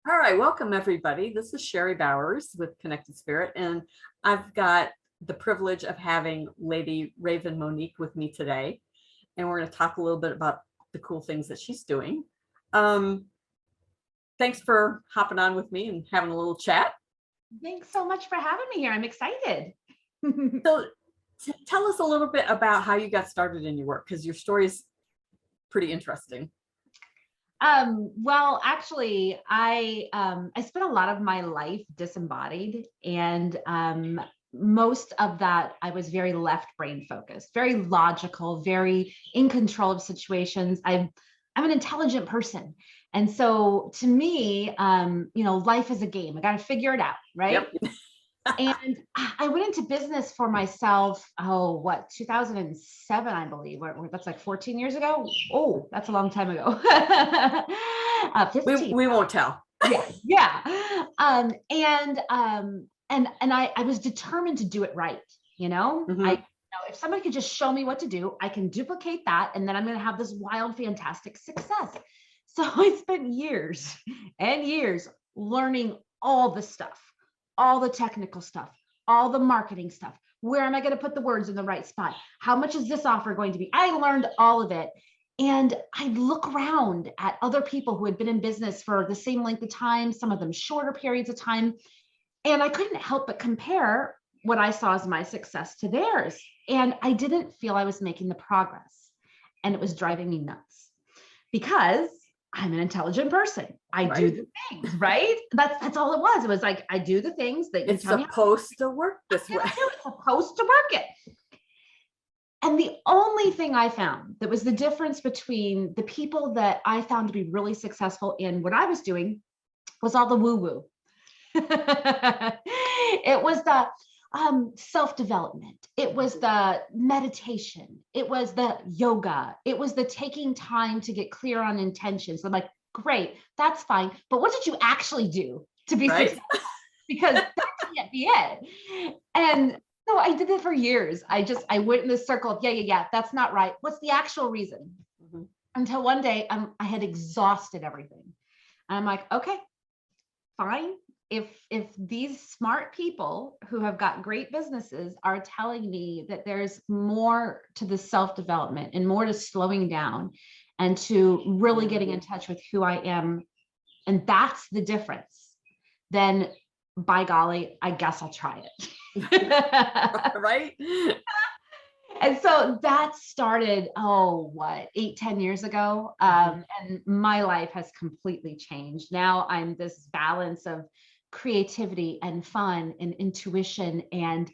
All right, welcome everybody. This is Sherry Bowers with Connected Spirit, and I've got the privilege of having Lady Rayven Monique with me today, and we're going to talk a little bit about the cool things that she's doing. Thanks for hopping on with me and having a little chat. Thanks so much for having me here. I'm excited. So tell us a little bit about how you got started in your work, because your story is pretty interesting. Well, actually, I spent a lot of my life disembodied, and most of that I was very left brain focused, very logical, very in control of situations. I'm an intelligent person, and so to me, life is a game. I got to figure it out, right? Yep. And I went into business for myself, 2007, I believe. That's like 14 years ago. Oh, that's a long time ago. 15. We won't tell. Yeah. And I was determined to do it right. Mm-hmm. If somebody could just show me what to do, I can duplicate that. And then I'm going to have this wild, fantastic success. So I spent years and years learning all the stuff, all the technical stuff, all the marketing stuff. Where am I going to put the words in the right spot? How much is this offer going to be? I learned all of it. And I'd look around at other people who had been in business for the same length of time, some of them shorter periods of time. And I couldn't help but compare what I saw as my success to theirs. And I didn't feel I was making the progress. And it was driving me nuts because I'm an intelligent person. I do the things, right? That's all it was. It was like, I do the things that you tell me. It's supposed to work this way. It's supposed to work it. And the only thing I found that was the difference between the people that I found to be really successful in what I was doing was all the woo-woo. It was the self-development. It was the meditation. It was the yoga. It was the taking time to get clear on intentions. I'm like, great, that's fine. But what did you actually do to be successful? Because that can't be it. And so I did it for years. I went in this circle of, yeah, that's not right. What's the actual reason? Mm-hmm. Until one day I had exhausted everything. And I'm like, okay, fine. If these smart people who have got great businesses are telling me that there's more to the self-development and more to slowing down and to really getting in touch with who I am, and that's the difference, then by golly, I guess I'll try it. Right? And so that started, 8-10 years ago. And my life has completely changed. Now I'm this balance of creativity and fun and intuition and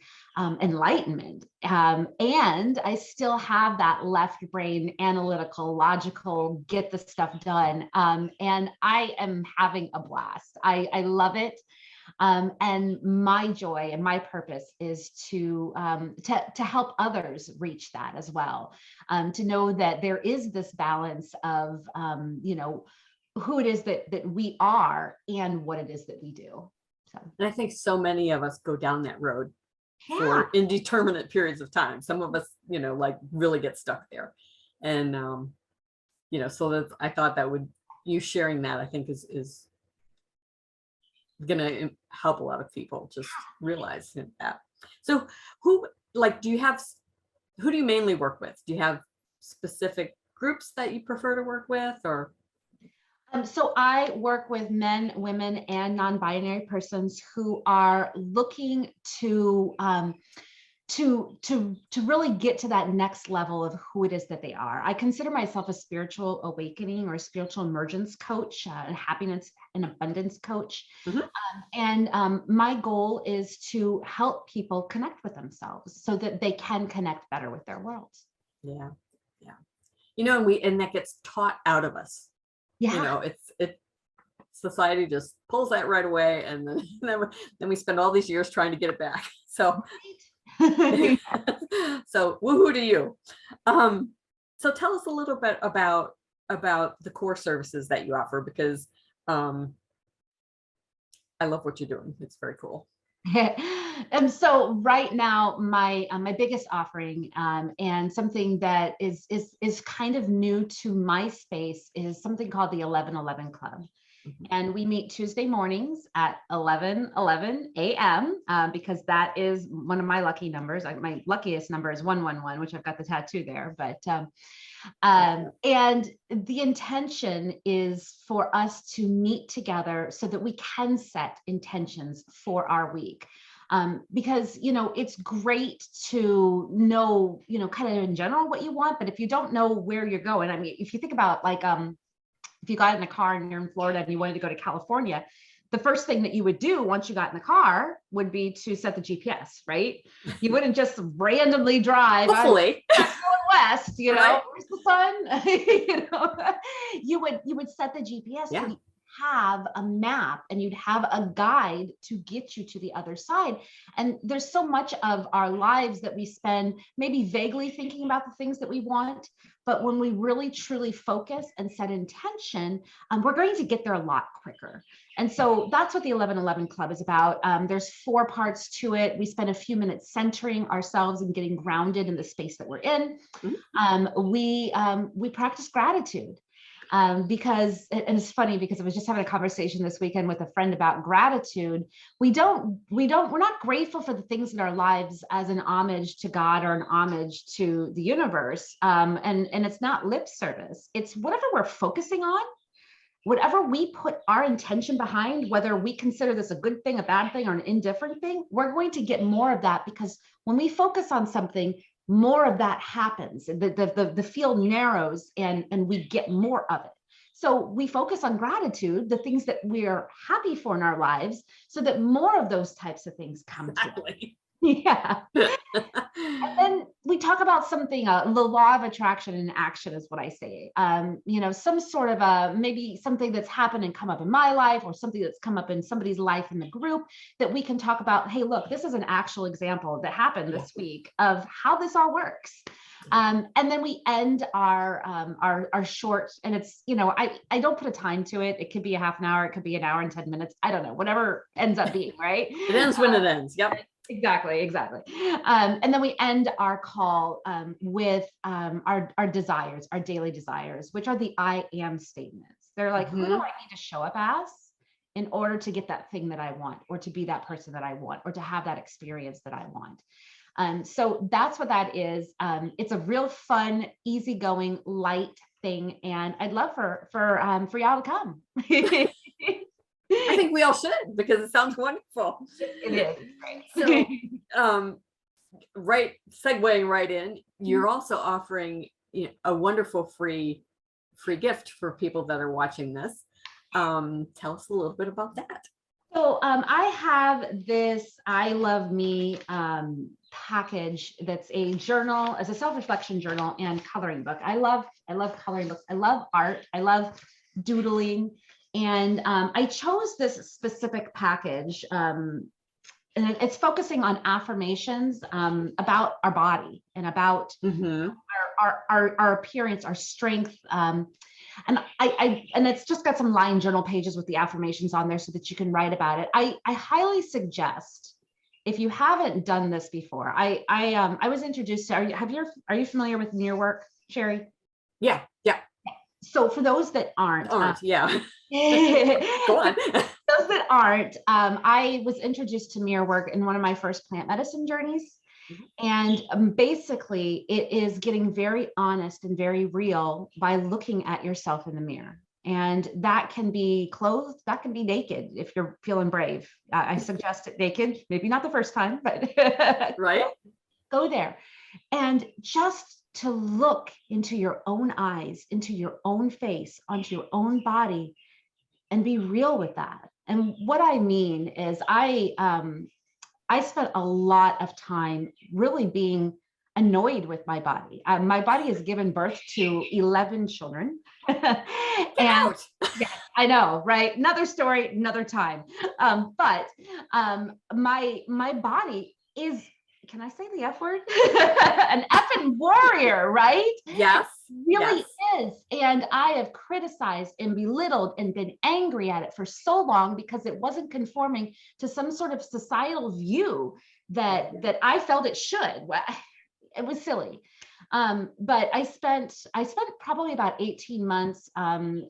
enlightenment. And I still have that left brain, analytical, logical, get the stuff done. And I am having a blast. I love it. And my joy and my purpose is to help others reach that as well. To know that there is this balance of, who it is that we are and what it is that we do. So. And I think so many of us go down that road for indeterminate periods of time. Some of us, like really get stuck there. And, so that I thought that you sharing that, I think is going to help a lot of people just realize that. So who do you mainly work with? Do you have specific groups that you prefer to work with, or? So I work with men, women, and non-binary persons who are looking to really get to that next level of who it is that they are. I consider myself a spiritual awakening or a spiritual emergence coach, a happiness and abundance coach. Mm-hmm. And my goal is to help people connect with themselves so that they can connect better with their world. Yeah. And that gets taught out of us. Yeah. Society just pulls that right away, and then we spend all these years trying to get it back. So. So woohoo to you. So tell us a little bit about the core services that you offer, because I love what you're doing. It's very cool. And so right now, my biggest offering, and something that is kind of new to my space, is something called the 1111 Club. And we meet Tuesday mornings at 11:11 a.m. Because that is one of my lucky numbers. My luckiest number is 111, which I've got the tattoo there. But and the intention is for us to meet together so that we can set intentions for our week. Because, it's great to know, kind of in general what you want, but if you don't know where you're going, I mean, if you think about like, if you got in a car and you're in Florida and you wanted to go to California, the first thing that you would do once you got in the car would be to set the GPS, right? You wouldn't just randomly drive. Hopefully. Going west, Right. where's the sun? You would set the GPS. Yeah. So you have a map and you'd have a guide to get you to the other side. And there's so much of our lives that we spend maybe vaguely thinking about the things that we want. But when we really truly focus and set intention, we're going to get there a lot quicker. And so that's what the 1111 Club is about. There's 4 parts to it. We spend a few minutes centering ourselves and getting grounded in the space that we're in. We practice gratitude. Because, and it's funny because I was just having a conversation this weekend with a friend about gratitude. We're not grateful for the things in our lives as an homage to God or an homage to the universe. And it's not lip service. It's whatever we're focusing on, whatever we put our intention behind, whether we consider this a good thing, a bad thing, or an indifferent thing, we're going to get more of that, because when we focus on something, more of that happens. The field narrows and we get more of it. So we focus on gratitude, the things that we're happy for in our lives, so that more of those types of things come to us. Yeah. And then we talk about something, the law of attraction in action is what I say. Some sort of maybe something that's happened and come up in my life, or something that's come up in somebody's life in the group, that we can talk about. Hey, look, this is an actual example that happened this week of how this all works. And then we end our short, and it's, I don't put a time to it. It could be a half an hour. It could be an hour and 10 minutes. I don't know, whatever ends up being, right? It ends when it ends. Yep. Exactly. And then we end our call with our desires, our daily desires, which are the I am statements. They're like, who do I need to show up as in order to get that thing that I want, or to be that person that I want, or to have that experience that I want? So that's what that is. It's a real fun, easygoing, light thing, and I'd love for y'all to come. I think we all should, because it sounds wonderful. It is. Right. So, segueing right in, you're also offering a wonderful free gift for people that are watching this. Tell us a little bit about that. So I have this I Love Me package that's a journal, as a self-reflection journal and coloring book. I love coloring books. I love art. I love doodling. And I chose this specific package, and it's focusing on affirmations about our body and about our appearance, our strength. And it's just got some line journal pages with the affirmations on there so that you can write about it. I highly suggest, if you haven't done this before, I was introduced to, are you familiar with mirror work, Sherry? Yeah. So for those that aren't, yeah. Go on. Those that aren't, I was introduced to mirror work in one of my first plant medicine journeys. And basically it is getting very honest and very real by looking at yourself in the mirror. And that can be clothed, that can be naked if you're feeling brave. I suggest it naked, maybe not the first time, but right. Go there. And just to look into your own eyes, into your own face, onto your own body, and be real with that. And what I mean is I spent a lot of time really being annoyed with my body. My body has given birth to 11 children. And yeah, I know, right? Another story, another time. But my body is, can I say the F word? An effing warrior, right? Yes. really Yes. is. And I have criticized and belittled and been angry at it for so long because it wasn't conforming to some sort of societal view that I felt it should. It was silly. But I spent probably about 18 months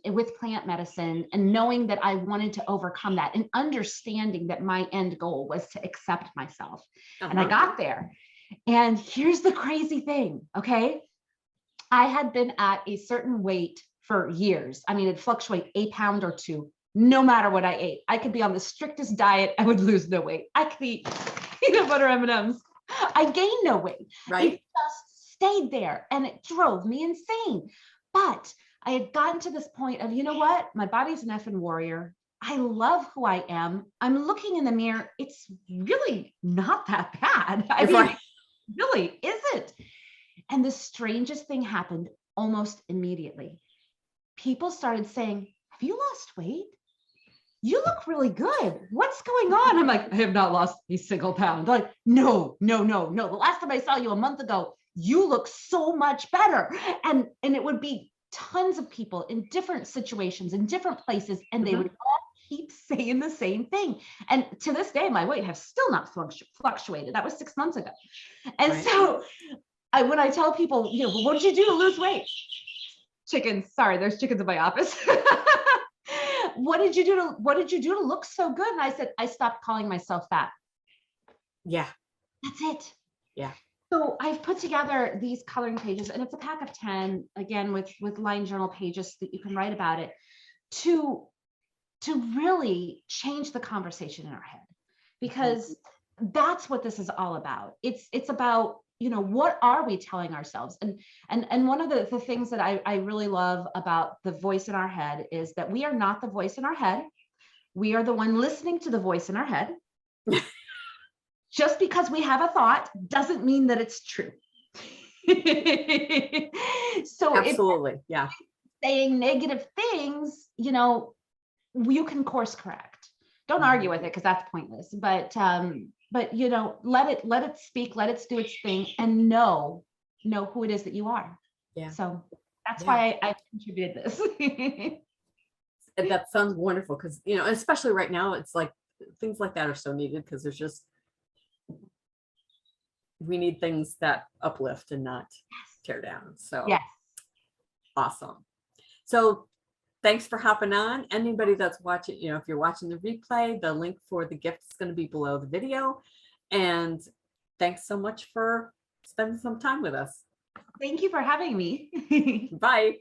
with plant medicine, and knowing that I wanted to overcome that and understanding that my end goal was to accept myself. And I got there. And here's the crazy thing, okay? I had been at a certain weight for years. I mean, it'd fluctuate a pound or two, no matter what I ate. I could be on the strictest diet, I would lose no weight. I could eat peanut butter M&Ms. I gained no weight. Right. It just stayed there, and it drove me insane. But I had gotten to this point of, you know what? My body's an effing warrior. I love who I am. I'm looking in the mirror. It's really not that bad. I mean, Right. really isn't. And the strangest thing happened almost immediately. People started saying, have you lost weight? You look really good. What's going on? I'm like, I have not lost a single pound. They're like, no. The last time I saw you a month ago, you look so much better. And it would be tons of people in different situations, in different places, and they would all keep saying the same thing. And to this day, my weight has still not fluctuated. That was 6 months ago. And so when I tell people, you know, well, what did you do to lose weight? Chickens. Sorry, there's chickens in my office. What did you do to look so good? And I said, I stopped calling myself fat. Yeah. That's it. Yeah. So I've put together these coloring pages, and it's a pack of 10, again, with line journal pages that you can write about it, to really change the conversation in our head, because that's what this is all about. It's about, you know, what are we telling ourselves? And one of the things that I really love about the voice in our head is that we are not the voice in our head. We are the one listening to the voice in our head. Just because we have a thought doesn't mean that it's true. So Absolutely. Yeah. saying negative things, you know, you can course correct. Don't argue with it, because that's pointless. But you know, let it speak, let it do its thing, and know who it is that you are. Yeah. So that's why I contributed this. That sounds wonderful, because, you know, especially right now, it's like things like that are so needed, because there's just, we need things that uplift and not tear down. So Yes. Awesome. So thanks for hopping on. Anybody that's watching, you know, if you're watching the replay, the link for the gift is going to be below the video. And thanks so much for spending some time with us. Thank you for having me. Bye.